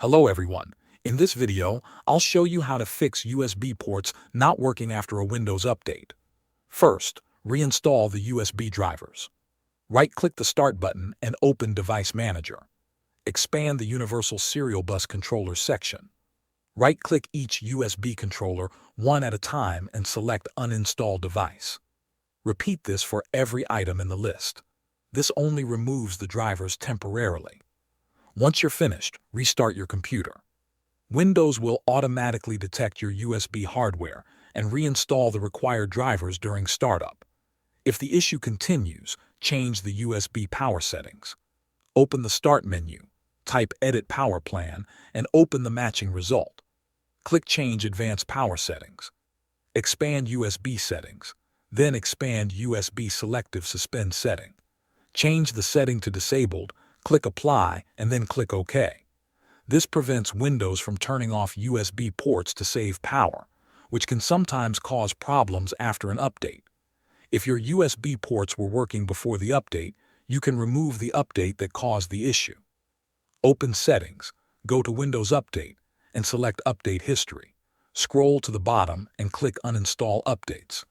Hello everyone. In this video, I'll show you how to fix USB ports not working after a Windows update. First, reinstall the USB drivers. Right-click the Start button and open Device Manager. Expand the Universal Serial Bus Controller section. Right-click each USB controller one at a time and select Uninstall Device. Repeat this for every item in the list. This only removes the drivers temporarily. Once you're finished, restart your computer. Windows will automatically detect your USB hardware and reinstall the required drivers during startup. If the issue continues, change the USB power settings. Open the Start menu, type Edit Power Plan, and open the matching result. Click Change Advanced Power Settings. Expand USB settings, then expand USB Selective Suspend setting. Change the setting to Disabled, click Apply, and then click OK. This prevents Windows from turning off USB ports to save power, which can sometimes cause problems after an update. If your USB ports were working before the update, you can remove the update that caused the issue. Open Settings, go to Windows Update, and select Update History. Scroll to the bottom and click Uninstall Updates.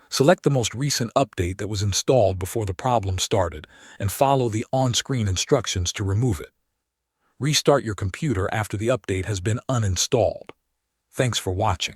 Select the most recent update that was installed before the problem started and follow the on-screen instructions to remove it. Restart your computer after the update has been uninstalled. Thanks for watching.